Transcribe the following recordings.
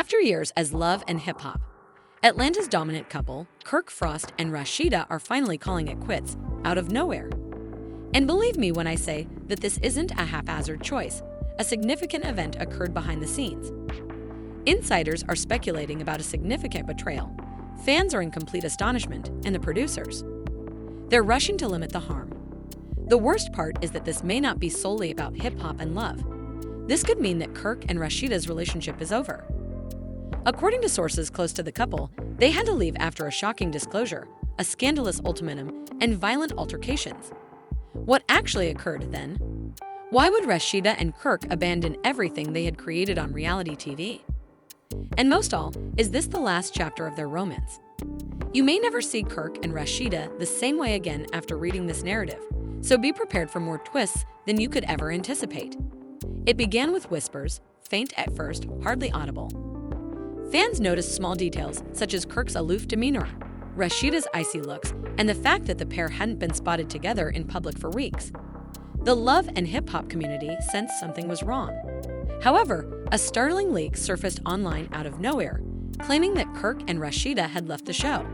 After years as love and hip-hop, Atlanta's dominant couple, Kirk Frost and Rasheeda, are finally calling it quits out of nowhere. And believe me when I say that this isn't a haphazard choice. A significant event occurred behind the scenes. Insiders are speculating about a significant betrayal. Fans are in complete astonishment, and the producers, they're rushing to limit the harm. The worst part is that this may not be solely about hip-hop and love. This could mean that Kirk and Rasheeda's relationship is over. According to sources close to the couple, they had to leave after a shocking disclosure, a scandalous ultimatum, and violent altercations. What actually occurred then? Why would Rasheeda and Kirk abandon everything they had created on reality TV? And most all, is this the last chapter of their romance? You may never see Kirk and Rasheeda the same way again after reading this narrative, so be prepared for more twists than you could ever anticipate. It began with whispers, faint at first, hardly audible. Fans noticed small details such as Kirk's aloof demeanor, Rasheeda's icy looks, and the fact that the pair hadn't been spotted together in public for weeks. The love and hip-hop community sensed something was wrong. However, a startling leak surfaced online out of nowhere, claiming that Kirk and Rasheeda had left the show.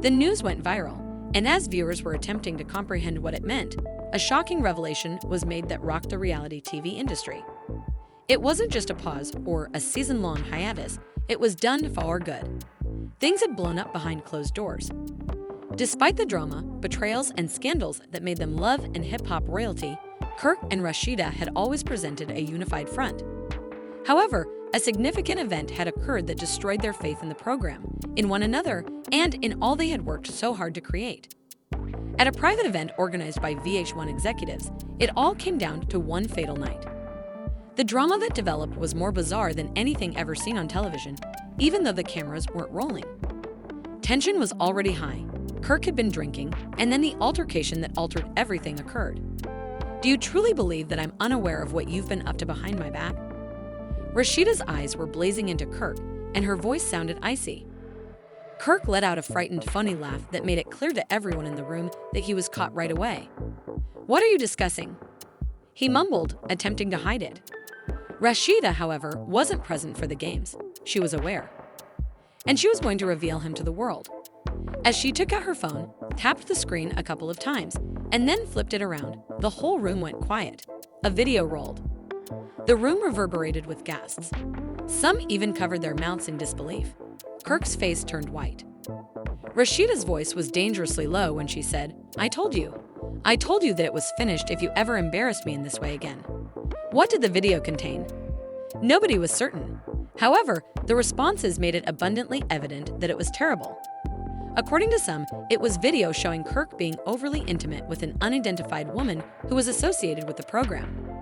The news went viral, and as viewers were attempting to comprehend what it meant, a shocking revelation was made that rocked the reality TV industry. It wasn't just a pause or a season-long hiatus, it was done for good. Things had blown up behind closed doors. Despite the drama, betrayals, and scandals that made them love and hip-hop royalty, Kirk and Rasheeda had always presented a unified front. However, a significant event had occurred that destroyed their faith in the program, in one another, and in all they had worked so hard to create. At a private event organized by VH1 executives, it all came down to one fatal night. The drama that developed was more bizarre than anything ever seen on television, even though the cameras weren't rolling. Tension was already high. Kirk had been drinking, and then the altercation that altered everything occurred. Do you truly believe that I'm unaware of what you've been up to behind my back? Rasheeda's eyes were blazing into Kirk, and her voice sounded icy. Kirk let out a frightened, phony laugh that made it clear to everyone in the room that he was caught right away. "What are you discussing?" he mumbled, attempting to hide it. Rasheeda, however, wasn't present for the games. She was aware. And she was going to reveal him to the world. As she took out her phone, tapped the screen a couple of times, and then flipped it around, the whole room went quiet. A video rolled. The room reverberated with gasps. Some even covered their mouths in disbelief. Kirk's face turned white. Rasheeda's voice was dangerously low when she said, I told you that it was finished if you ever embarrassed me in this way again." What did the video contain? Nobody was certain. However, the responses made it abundantly evident that it was terrible. According to some, it was video showing Kirk being overly intimate with an unidentified woman who was associated with the program.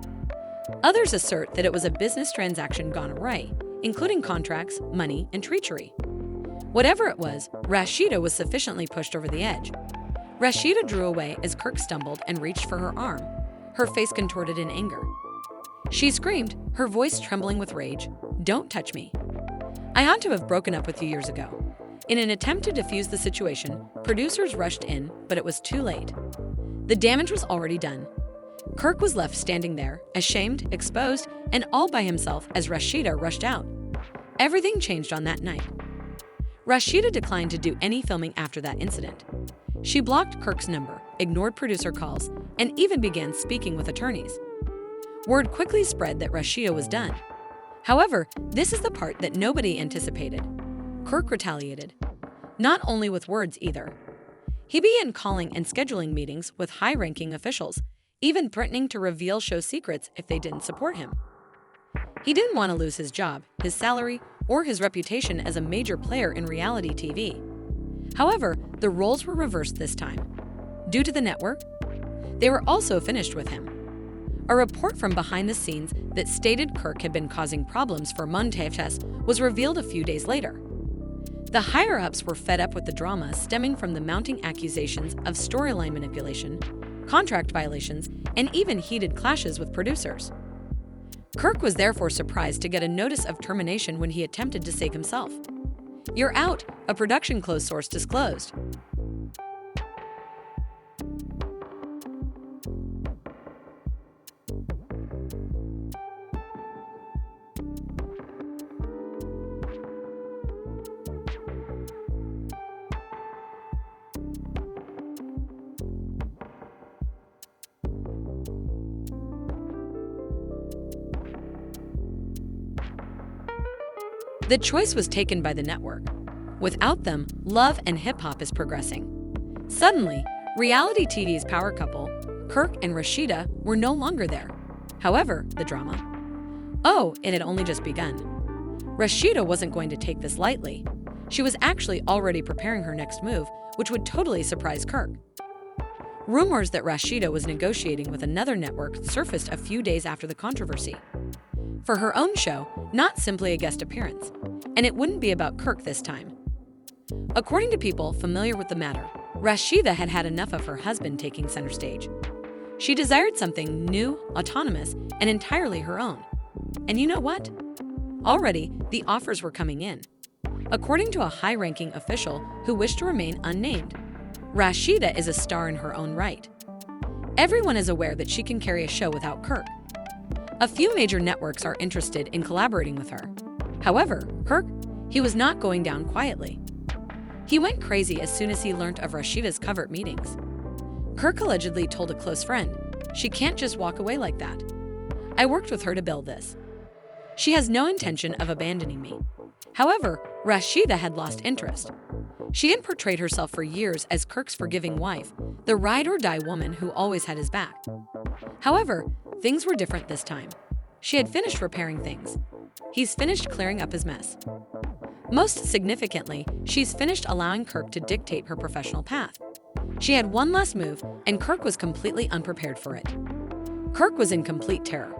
Others assert that it was a business transaction gone awry, including contracts, money, and treachery. Whatever it was, Rasheeda was sufficiently pushed over the edge. Rasheeda drew away as Kirk stumbled and reached for her arm, her face contorted in anger. She screamed, her voice trembling with rage, "Don't touch me. I ought to have broken up with you years ago." In an attempt to defuse the situation, producers rushed in, but it was too late. The damage was already done. Kirk was left standing there, ashamed, exposed, and all by himself as Rasheeda rushed out. Everything changed on that night. Rasheeda declined to do any filming after that incident. She blocked Kirk's number, ignored producer calls, and even began speaking with attorneys. Word quickly spread that Rasheeda was done. However, this is the part that nobody anticipated. Kirk retaliated. Not only with words either. He began calling and scheduling meetings with high-ranking officials, even threatening to reveal show secrets if they didn't support him. He didn't want to lose his job, his salary, or his reputation as a major player in reality TV. However, the roles were reversed this time. Due to the network, they were also finished with him. A report from behind the scenes that stated Kirk had been causing problems for montages was revealed a few days later. The higher-ups were fed up with the drama stemming from the mounting accusations of storyline manipulation, contract violations, and even heated clashes with producers. Kirk was therefore surprised to get a notice of termination when he attempted to save himself. "You're out," a production close source disclosed. The choice was taken by the network. Without them, Love and Hip Hop is progressing. Suddenly, reality TV's power couple, Kirk and Rasheeda, were no longer there. However, the drama. Oh, it had only just begun. Rasheeda wasn't going to take this lightly. She was actually already preparing her next move, which would totally surprise Kirk. Rumors that Rasheeda was negotiating with another network surfaced a few days after the controversy. For her own show, not simply a guest appearance. And it wouldn't be about Kirk this time. According to people familiar with the matter, Rasheeda had had enough of her husband taking center stage. She desired something new, autonomous, and entirely her own. And you know what? Already, the offers were coming in. According to a high-ranking official who wished to remain unnamed, Rasheeda is a star in her own right. Everyone is aware that she can carry a show without Kirk. A few major networks are interested in collaborating with her. However, Kirk, he was not going down quietly. He went crazy as soon as he learned of Rasheeda's covert meetings. Kirk allegedly told a close friend, "She can't just walk away like that. I worked with her to build this. She has no intention of abandoning me." However, Rasheeda had lost interest. She had portrayed herself for years as Kirk's forgiving wife, the ride-or-die woman who always had his back. However, things were different this time. She had finished repairing things. He's finished clearing up his mess. Most significantly, she's finished allowing Kirk to dictate her professional path. She had one last move, and Kirk was completely unprepared for it. Kirk was in complete terror.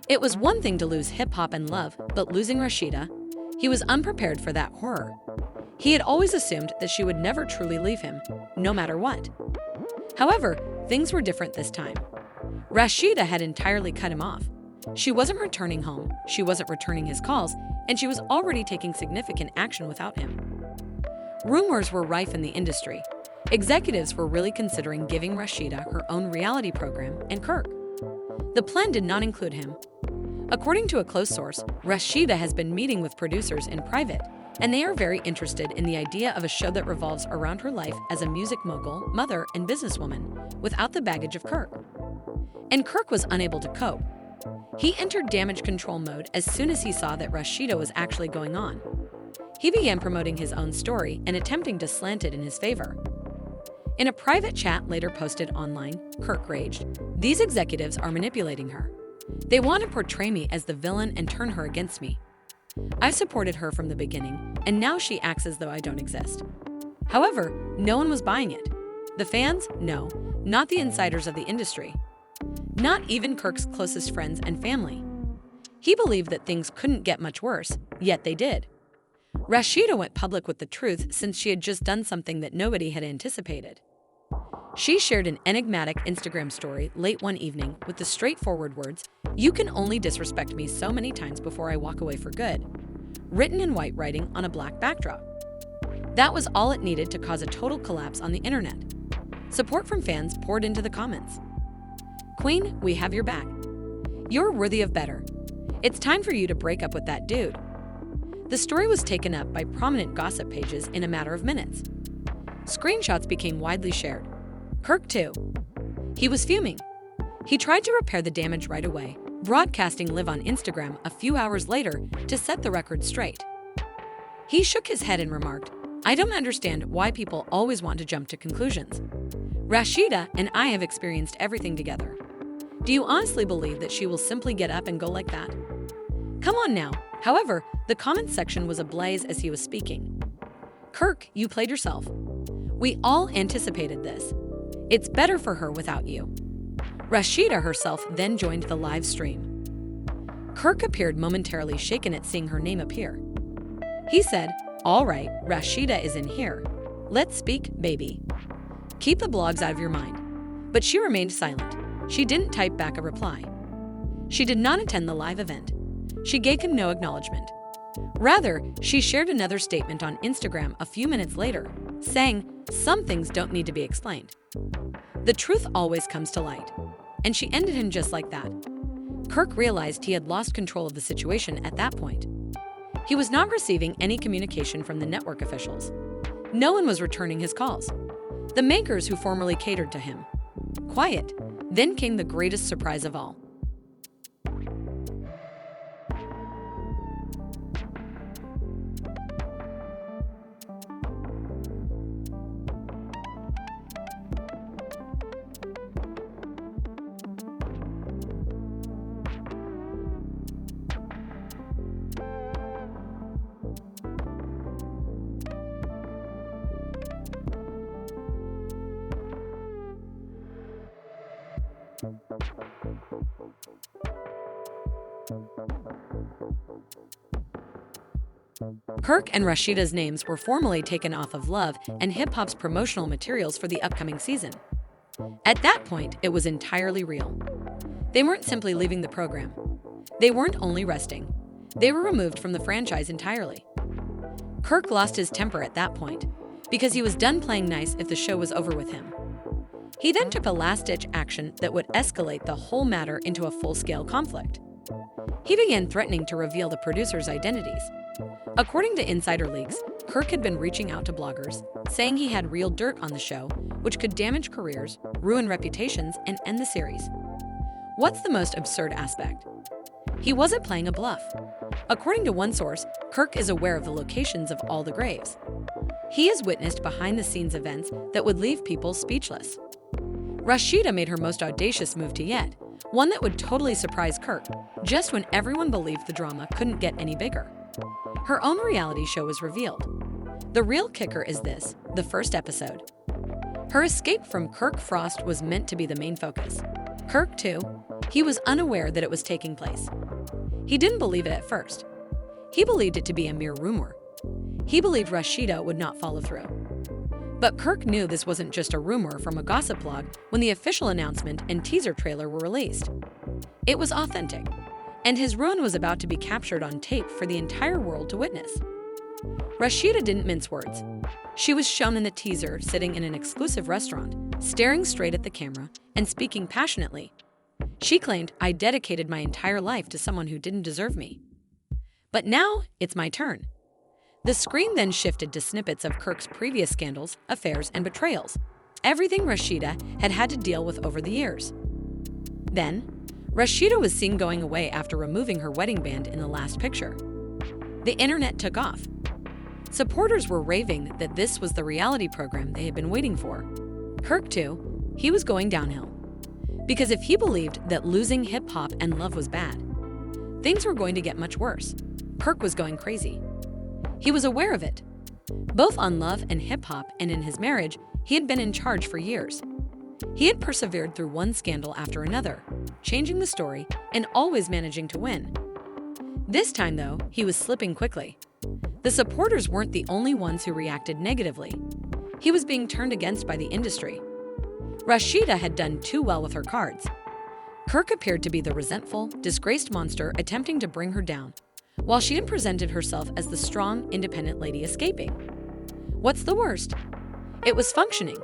It was one thing to lose Hip Hop and Love, but losing Rasheeda? He was unprepared for that horror. He had always assumed that she would never truly leave him, no matter what. However, things were different this time. Rasheeda had entirely cut him off. She wasn't returning home, she wasn't returning his calls, and she was already taking significant action without him. Rumors were rife in the industry. Executives were really considering giving Rasheeda her own reality program and Kirk. The plan did not include him. According to a close source, Rasheeda has been meeting with producers in private, and they are very interested in the idea of a show that revolves around her life as a music mogul, mother, and businesswoman, without the baggage of Kirk. And Kirk was unable to cope. He entered damage control mode as soon as he saw that Rasheeda was actually going on. He began promoting his own story and attempting to slant it in his favor. In a private chat later posted online, Kirk raged, "These executives are manipulating her. They want to portray me as the villain and turn her against me. I supported her from the beginning, and now she acts as though I don't exist." However, no one was buying it. The fans? No, not the insiders of the industry. Not even Kirk's closest friends and family. He believed that things couldn't get much worse, yet they did. Rasheeda went public with the truth since she had just done something that nobody had anticipated. She shared an enigmatic Instagram story late one evening with the straightforward words, "You can only disrespect me so many times before I walk away for good," written in white writing on a black backdrop. That was all it needed to cause a total collapse on the internet. Support from fans poured into the comments. "Queen, we have your back. You're worthy of better. It's time for you to break up with that dude." The story was taken up by prominent gossip pages in a matter of minutes. Screenshots became widely shared. Kirk, too. He was fuming. He tried to repair the damage right away, broadcasting live on Instagram a few hours later to set the record straight. He shook his head and remarked, "I don't understand why people always want to jump to conclusions. Rasheeda and I have experienced everything together. Do you honestly believe that she will simply get up and go like that? Come on now." However, the comments section was ablaze as he was speaking. "Kirk, you played yourself. We all anticipated this. It's better for her without you." Rasheeda herself then joined the live stream. Kirk appeared momentarily shaken at seeing her name appear. He said, "All right, Rasheeda is in here. Let's speak, baby. Keep the blogs out of your mind." But she remained silent. She didn't type back a reply. She did not attend the live event. She gave him no acknowledgement. Rather, she shared another statement on Instagram a few minutes later, saying, "Some things don't need to be explained. The truth always comes to light." And she ended him just like that. Kirk realized he had lost control of the situation at that point. He was not receiving any communication from the network officials. No one was returning his calls. The makers who formerly catered to him. Quiet. Then came the greatest surprise of all. Kirk and Rasheeda's names were formally taken off of Love and Hip Hop's promotional materials for the upcoming season. At that point, it was entirely real. They weren't simply leaving the program. They weren't only resting. They were removed from the franchise entirely. Kirk lost his temper at that point, because he was done playing nice if the show was over with him. He then took a last-ditch action that would escalate the whole matter into a full-scale conflict. He began threatening to reveal the producers' identities. According to insider leaks, Kirk had been reaching out to bloggers, saying he had real dirt on the show, which could damage careers, ruin reputations, and end the series. What's the most absurd aspect? He wasn't playing a bluff. According to one source, Kirk is aware of the locations of all the graves. He has witnessed behind-the-scenes events that would leave people speechless. Rasheeda made her most audacious move to yet, one that would totally surprise Kirk, just when everyone believed the drama couldn't get any bigger. Her own reality show was revealed. The real kicker is this, the first episode. Her escape from Kirk Frost was meant to be the main focus. Kirk, too, he was unaware that it was taking place. He didn't believe it at first. He believed it to be a mere rumor. He believed Rasheeda would not follow through. But Kirk knew this wasn't just a rumor from a gossip blog when the official announcement and teaser trailer were released. It was authentic, and his ruin was about to be captured on tape for the entire world to witness. Rasheeda didn't mince words. She was shown in the teaser sitting in an exclusive restaurant, staring straight at the camera and speaking passionately. She claimed, "I dedicated my entire life to someone who didn't deserve me. But now it's my turn." The screen then shifted to snippets of Kirk's previous scandals, affairs, and betrayals, everything Rasheeda had had to deal with over the years. Then, Rasheeda was seen going away after removing her wedding band in the last picture. The internet took off. Supporters were raving that this was the reality program they had been waiting for. Kirk, too, he was going downhill. Because if he believed that losing hip-hop and love was bad, things were going to get much worse. Kirk was going crazy. He was aware of it. Both on Love and Hip Hop and in his marriage, he had been in charge for years. He had persevered through one scandal after another, changing the story and always managing to win. This time, though, he was slipping quickly. The supporters weren't the only ones who reacted negatively. He was being turned against by the industry. Rasheeda had done too well with her cards. Kirk appeared to be the resentful, disgraced monster attempting to bring her down, while she had presented herself as the strong, independent lady escaping. What's the worst? It was functioning.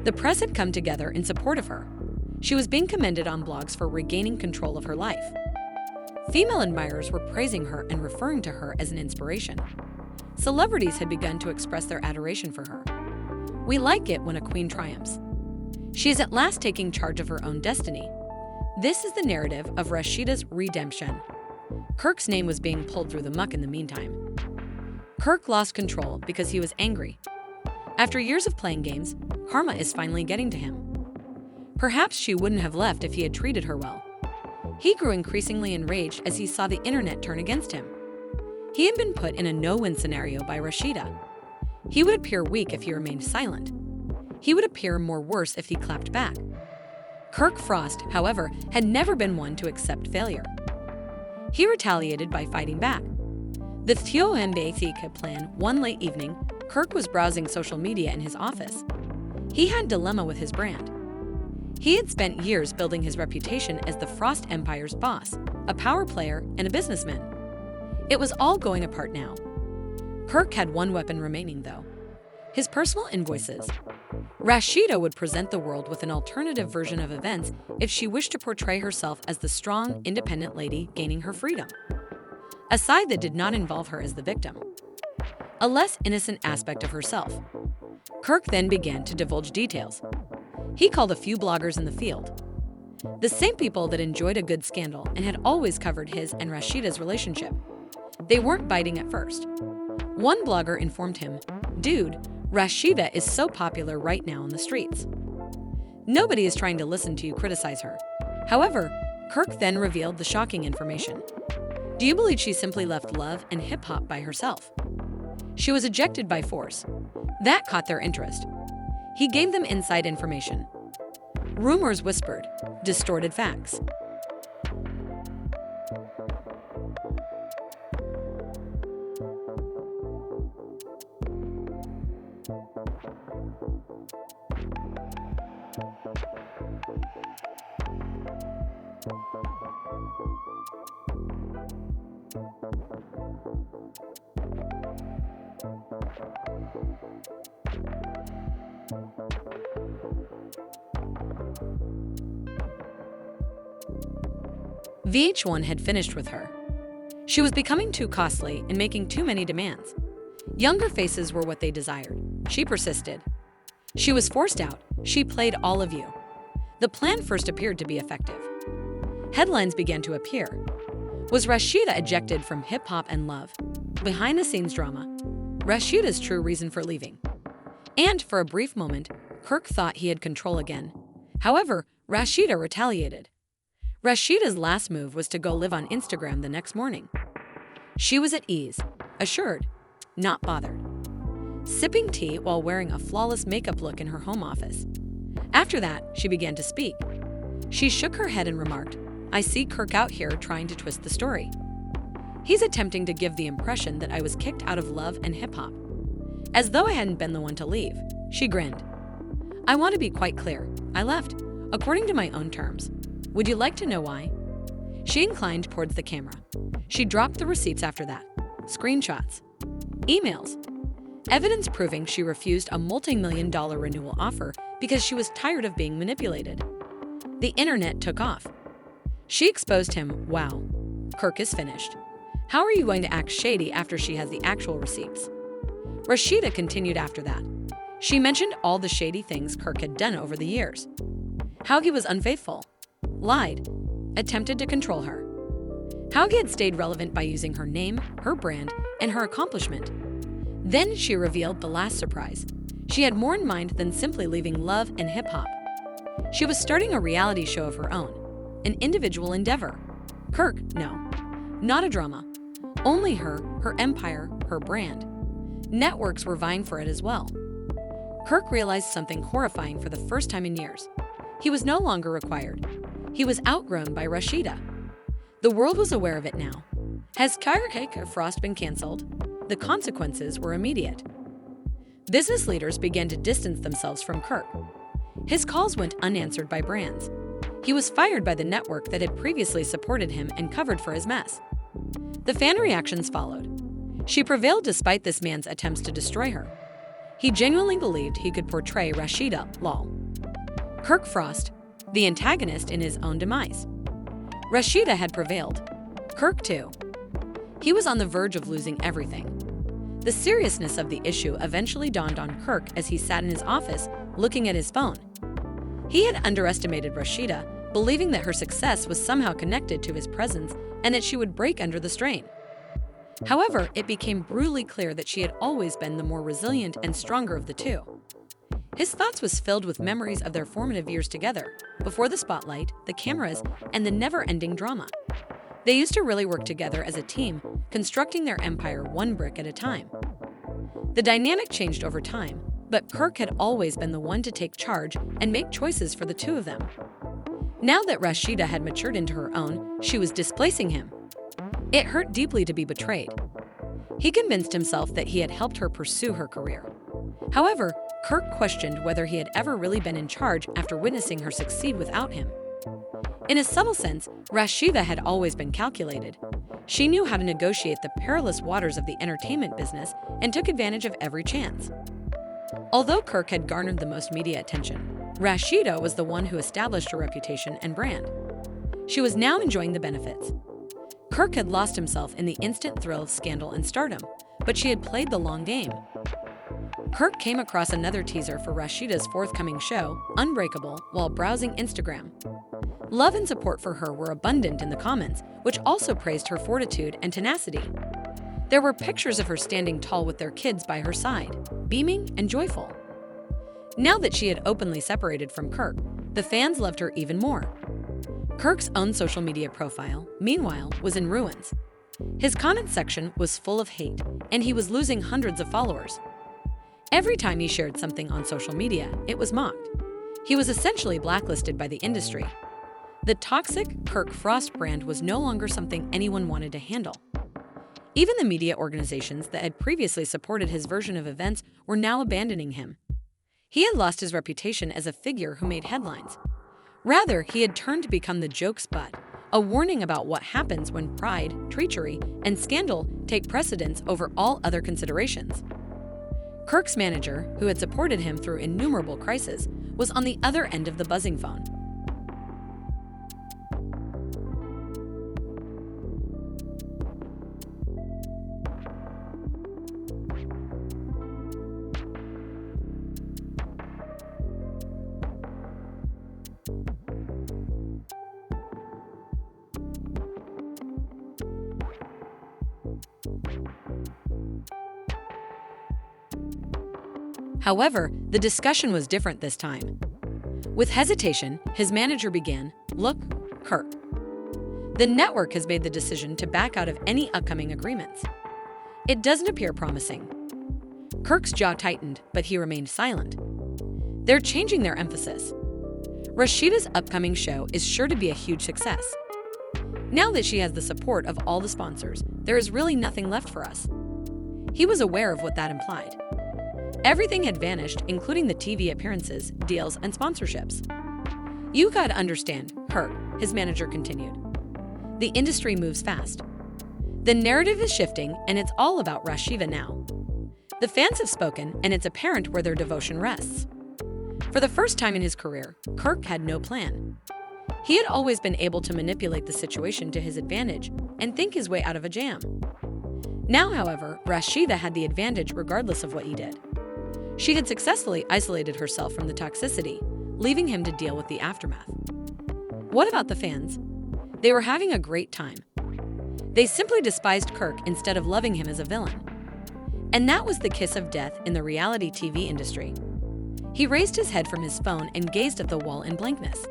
The press had come together in support of her. She was being commended on blogs for regaining control of her life. Female admirers were praising her and referring to her as an inspiration. Celebrities had begun to express their adoration for her. We like it when a queen triumphs. She is at last taking charge of her own destiny. This is the narrative of Rasheeda's redemption. Kirk's name was being pulled through the muck in the meantime. Kirk lost control because he was angry. After years of playing games, karma is finally getting to him. Perhaps she wouldn't have left if he had treated her well. He grew increasingly enraged as he saw the internet turn against him. He had been put in a no-win scenario by Rasheeda. He would appear weak if he remained silent. He would appear more worse if he clapped back. Kirk Frost, however, had never been one to accept failure. He retaliated by fighting back. The LHHATL plan. One late evening, Kirk was browsing social media in his office. He had a dilemma with his brand. He had spent years building his reputation as the Frost Empire's boss, a power player, and a businessman. It was all going apart now. Kirk had one weapon remaining, though: his personal invoices. Rasheeda would present the world with an alternative version of events if she wished to portray herself as the strong, independent lady gaining her freedom. A side that did not involve her as the victim. A less innocent aspect of herself. Kirk then began to divulge details. He called a few bloggers in the field. The same people that enjoyed a good scandal and had always covered his and Rasheeda's relationship. They weren't biting at first. One blogger informed him, "Dude, Rasheeda is so popular right now on the streets. Nobody is trying to listen to you criticize her." However, Kirk then revealed the shocking information. Do you believe she simply left Love and Hip Hop by herself? She was ejected by force. That caught their interest. He gave them inside information. Rumors whispered, distorted facts. VH1 had finished with her. She was becoming too costly and making too many demands. Younger faces were what they desired. She persisted. She was forced out. She played all of you. The plan first appeared to be effective. Headlines began to appear. Was Rasheeda ejected from Hip Hop and Love? Behind-the-scenes drama. Rasheeda's true reason for leaving. And for a brief moment, Kirk thought he had control again. However, Rasheeda retaliated. Rasheeda's last move was to go live on Instagram the next morning. She was at ease, assured, not bothered. Sipping tea while wearing a flawless makeup look in her home office. After that, she began to speak. She shook her head and remarked, "I see Kirk out here trying to twist the story. He's attempting to give the impression that I was kicked out of Love and Hip Hop. As though I hadn't been the one to leave." She grinned. "I want to be quite clear. I left, according to my own terms. Would you like to know why?" She inclined towards the camera. She dropped the receipts after that. Screenshots. Emails. Evidence proving she refused a multi-million-dollar renewal offer because she was tired of being manipulated. The internet took off. She exposed him. Wow. Kirk is finished. How are you going to act shady after she has the actual receipts? Rasheeda continued after that. She mentioned all the shady things Kirk had done over the years. How he was unfaithful, lied, attempted to control her. How he had stayed relevant by using her name, her brand, and her accomplishment. Then she revealed the last surprise. She had more in mind than simply leaving Love and Hip Hop. She was starting a reality show of her own, an individual endeavor. Kirk, no, not a drama. Only her empire, her brand. Networks were vying for it as well. Kirk realized something horrifying for the first time in years. He was no longer required. He was outgrown by Rasheeda. The world was aware of it now. Has Kirk Frost been canceled? The consequences were immediate. Business leaders began to distance themselves from Kirk. His calls went unanswered by brands. He was fired by the network that had previously supported him and covered for his mess. The fan reactions followed. She prevailed despite this man's attempts to destroy her. He genuinely believed he could portray Rasheeda, lol. Kirk Frost, the antagonist in his own demise. Rasheeda had prevailed. Kirk too. He was on the verge of losing everything. The seriousness of the issue eventually dawned on Kirk as he sat in his office, looking at his phone. He had underestimated Rasheeda, believing that her success was somehow connected to his presence and that she would break under the strain. However, it became brutally clear that she had always been the more resilient and stronger of the two. His thoughts was filled with memories of their formative years together, before the spotlight, the cameras, and the never-ending drama. They used to really work together as a team, constructing their empire one brick at a time. The dynamic changed over time, but Kirk had always been the one to take charge and make choices for the two of them. Now that Rasheeda had matured into her own, she was displacing him. It hurt deeply to be betrayed. He convinced himself that he had helped her pursue her career. However, Kirk questioned whether he had ever really been in charge after witnessing her succeed without him. In a subtle sense, Rasheeda had always been calculated. She knew how to negotiate the perilous waters of the entertainment business and took advantage of every chance. Although Kirk had garnered the most media attention, Rasheeda was the one who established her reputation and brand. She was now enjoying the benefits. Kirk had lost himself in the instant thrill of scandal and stardom, but she had played the long game. Kirk came across another teaser for Rasheeda's forthcoming show, Unbreakable, while browsing Instagram. Love and support for her were abundant in the comments, which also praised her fortitude and tenacity. There were pictures of her standing tall with their kids by her side, beaming and joyful. Now that she had openly separated from Kirk, the fans loved her even more. Kirk's own social media profile, meanwhile, was in ruins. His comment section was full of hate, and he was losing hundreds of followers. Every time he shared something on social media, it was mocked. He was essentially blacklisted by the industry. The toxic Kirk Frost brand was no longer something anyone wanted to handle. Even the media organizations that had previously supported his version of events were now abandoning him. He had lost his reputation as a figure who made headlines. Rather, he had turned to become the joke's butt, a warning about what happens when pride, treachery, and scandal take precedence over all other considerations. Kirk's manager, who had supported him through innumerable crises, was on the other end of the buzzing phone. However, the discussion was different this time. With hesitation, his manager began, "Look, Kirk. The network has made the decision to back out of any upcoming agreements. It doesn't appear promising." Kirk's jaw tightened, but he remained silent. They're changing their emphasis. Rasheeda's upcoming show is sure to be a huge success. Now that she has the support of all the sponsors, there is really nothing left for us. He was aware of what that implied. Everything had vanished, including the TV appearances, deals, and sponsorships. "You gotta understand, Kirk," his manager continued. "The industry moves fast. The narrative is shifting, and it's all about Rasheeda now. The fans have spoken, and it's apparent where their devotion rests." For the first time in his career, Kirk had no plan. He had always been able to manipulate the situation to his advantage and think his way out of a jam. Now, however, Rasheeda had the advantage regardless of what he did. She had successfully isolated herself from the toxicity, leaving him to deal with the aftermath. What about the fans? They were having a great time. They simply despised Kirk instead of loving him as a villain. And that was the kiss of death in the reality TV industry. He raised his head from his phone and gazed at the wall in blankness.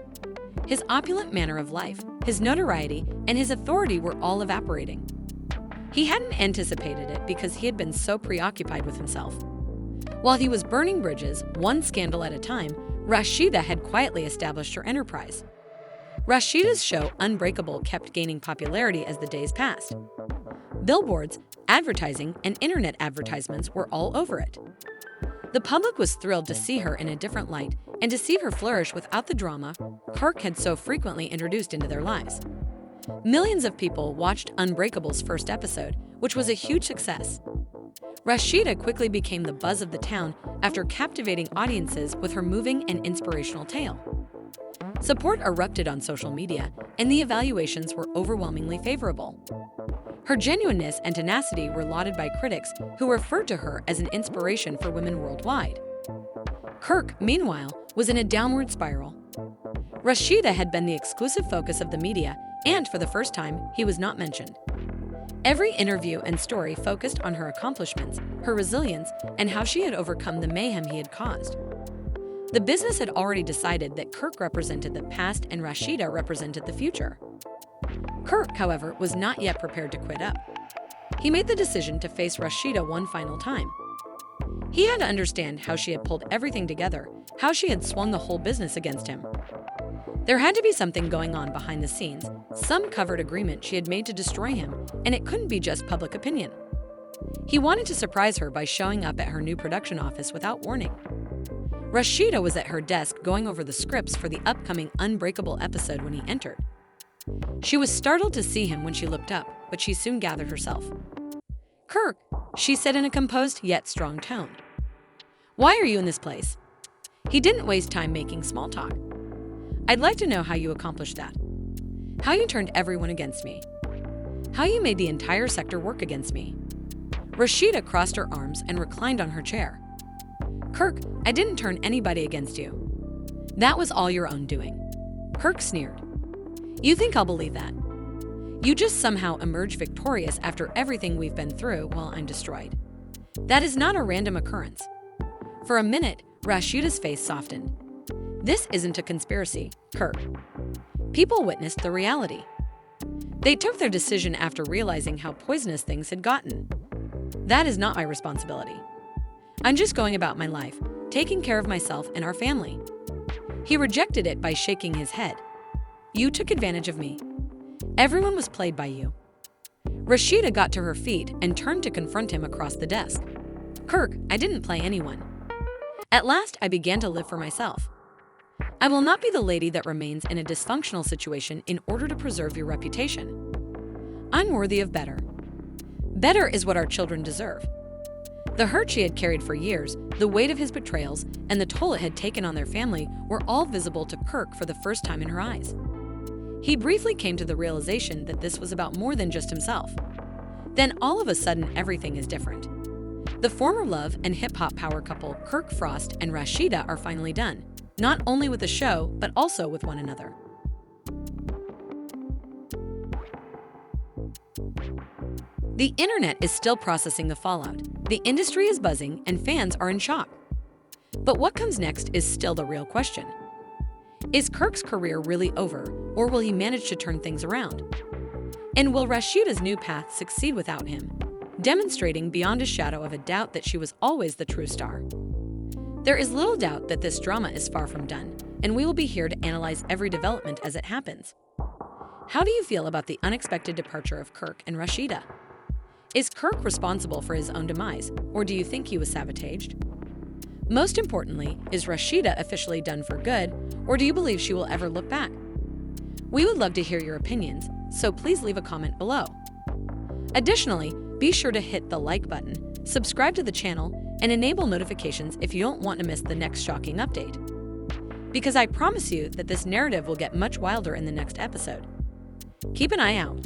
His opulent manner of life, his notoriety, and his authority were all evaporating. He hadn't anticipated it because he had been so preoccupied with himself. While he was burning bridges, one scandal at a time, Rasheeda had quietly established her enterprise. Rasheeda's show Unbreakable kept gaining popularity as the days passed. Billboards, advertising, and internet advertisements were all over it. The public was thrilled to see her in a different light and to see her flourish without the drama Kirk had so frequently introduced into their lives. Millions of people watched Unbreakable's first episode, which was a huge success. Rasheeda quickly became the buzz of the town after captivating audiences with her moving and inspirational tale. Support erupted on social media, and the evaluations were overwhelmingly favorable. Her genuineness and tenacity were lauded by critics who referred to her as an inspiration for women worldwide. Kirk, meanwhile, was in a downward spiral. Rasheeda had been the exclusive focus of the media, and for the first time, he was not mentioned. Every interview and story focused on her accomplishments, her resilience, and how she had overcome the mayhem he had caused. The business had already decided that Kirk represented the past and Rasheeda represented the future. Kirk, however, was not yet prepared to quit up. He made the decision to face Rasheeda one final time. He had to understand how she had pulled everything together, how she had swung the whole business against him. There had to be something going on behind the scenes, some covert agreement she had made to destroy him, and it couldn't be just public opinion. He wanted to surprise her by showing up at her new production office without warning. Rasheeda was at her desk going over the scripts for the upcoming Unbreakable episode when he entered. She was startled to see him when she looked up, but she soon gathered herself. "Kirk," she said in a composed yet strong tone. "Why are you in this place?" He didn't waste time making small talk. "I'd like to know how you accomplished that. How you turned everyone against me. How you made the entire sector work against me." Rasheeda crossed her arms and reclined on her chair. "Kirk, I didn't turn anybody against you. That was all your own doing." Kirk sneered. "You think I'll believe that? You just somehow emerge victorious after everything we've been through while I'm destroyed. That is not a random occurrence." For a minute, Rasheeda's face softened. "This isn't a conspiracy, Kirk. People witnessed the reality. They took their decision after realizing how poisonous things had gotten. That is not my responsibility. I'm just going about my life, taking care of myself and our family." He rejected it by shaking his head. "You took advantage of me. Everyone was played by you." Rasheeda got to her feet and turned to confront him across the desk. "Kirk, I didn't play anyone. At last, I began to live for myself. I will not be the lady that remains in a dysfunctional situation in order to preserve your reputation. I'm worthy of better. Better is what our children deserve. The hurt she had carried for years, the weight of his betrayals, and the toll it had taken on their family were all visible to Kirk for the first time in her eyes. He briefly came to the realization that this was about more than just himself. Then all of a sudden, everything is different. The former love and hip-hop power couple Kirk Frost and Rasheeda are finally done, not only with the show, but also with one another. The internet is still processing the fallout. The industry is buzzing and fans are in shock. But what comes next is still the real question. Is Kirk's career really over, or will he manage to turn things around? And will Rasheeda's new path succeed without him, demonstrating beyond a shadow of a doubt that she was always the true star? There is little doubt that this drama is far from done, and we will be here to analyze every development as it happens. How do you feel about the unexpected departure of Kirk and Rasheeda? Is Kirk responsible for his own demise, or do you think he was sabotaged? Most importantly, is Rasheeda officially done for good, or do you believe she will ever look back? We would love to hear your opinions, so please leave a comment below. Additionally, be sure to hit the like button, subscribe to the channel, and enable notifications if you don't want to miss the next shocking update. Because I promise you that this narrative will get much wilder in the next episode. Keep an eye out.